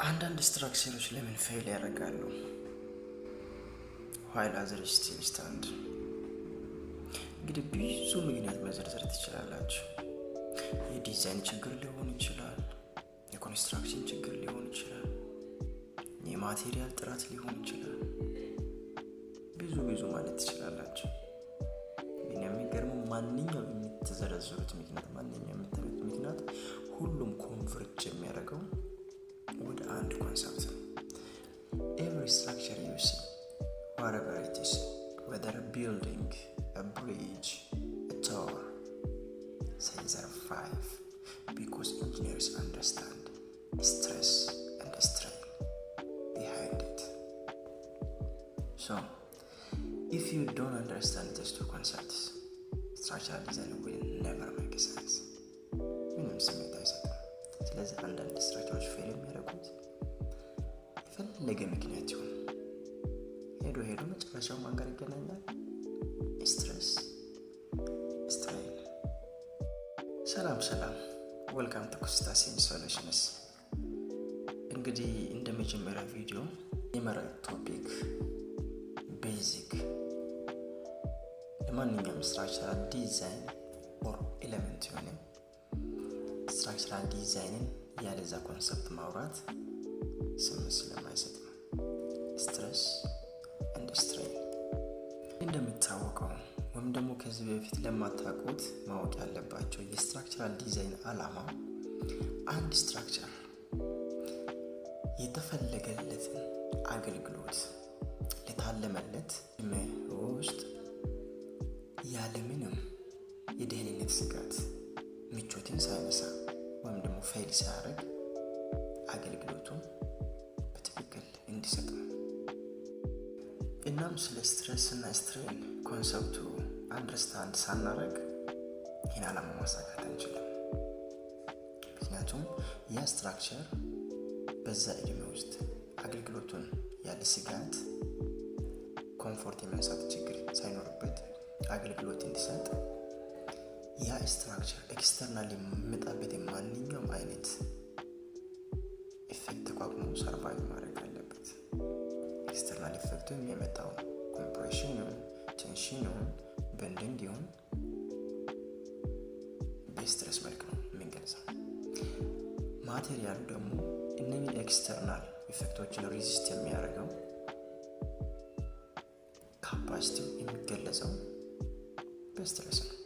አንዳንድ ስትራክቸሮች ለምን ፌል ያደርጋሉ? while others still stand? እንግዲህ ብዙ ምክንያት መዘርዘር ትችላላችሁ። የዲዛይን ችግር ሊሆን ይችላል፣ የኮንስትራክሽን ችግር ሊሆን ይችላል፣ የማቴሪያል ጥራት ሊሆን ይችላል። ብዙ ማለት ትችላላችሁ። ግን የሚገርመው ማንኛውም የምትዘረዝሩት ምክንያት ሁሉም ኮንቨርጅ የሚያደርገው ወደ አንድ ኮንሰፕት ነው። Every structure you see, whatever it is, whether a building, a bridge, a tower, says there are five because engineers understand stress and strain behind it. So, if you don't understand these two concepts, structural design will never make sense. ምንም ስሜት አይሰጥም። ስለዚህ አንዳንድ ስትራክቸሮች ፌል የሚያደርጉት የፈለገ ምክንያት ይሁን ሄዶ መጨረሻው ማን ጋር ይገናኛል? ስትሬስ፣ ስትሬን። ሰላም ዌልካም ቱ ኩስታሲን ሶሉሽንስ። እንግዲህ እንደ መጀመሪያ ቪዲዮ የመረጥ ቶፒክ ቤዚክ ለማንኛውም ስትራክቸራል ዲዛይን ኦር ኤሌመንት የሆነ ስትራክቸራል ዲዛይንን ያለዛ ኮንሰፕት ማውራት ስሜት ስለማይሰጥ ነው። ስትሬስ ኤንድ ስትሬን እንደምታወቀው ወይም ደግሞ ከዚህ በፊት ለማታውቁት ማወቅ ያለባቸው የስትራክቸራል ዲዛይን ዓላማ አንድ ስትራክቸር የተፈለገለትን አገልግሎት ለታለመለት ውስጥ ያለምንም የደህንነት ስጋት ምቾትን ሳይነሳ ወይም ደግሞ ፌል ሳያደርግ አገልግሎቱን በትክክል እንዲሰጥ ነው። እናም ስለ ስትሬስ እና ስትሬን ኮንሰፕቱ አንደርስታንድ ሳናደርግ ይህን ዓላማ ማሳካት አንችልም። ምክንያቱም ያ ስትራክቸር በዛ ዕድሜ ውስጥ አገልግሎቱን ያለ ስጋት ኮምፎርት የመንሳት ችግር ሳይኖርበት አገልግሎት እንዲሰጥ ያ ስትራክቸር ኤክስተርናል የሚመጣበት ማንኛውም አይነት ኢፌክት ተቋቁሞ ሰርቫይቭ ማድረግ አለበት። ኤክስተርናል ኢፌክቱ የሚመጣው ኮምፕሬሽን ይሁን ቴንሽን ይሁን ቤንዲንግ ይሁን በስትሬስ መልክ ነው የምንገልጸው። ማቴሪያሉ ደግሞ እነዚህ ኤክስተርናል ኢፌክቶችን ሪዚስት የሚያደርገው ካፓሲቲው የሚገለጸው በስትሬስ ነው።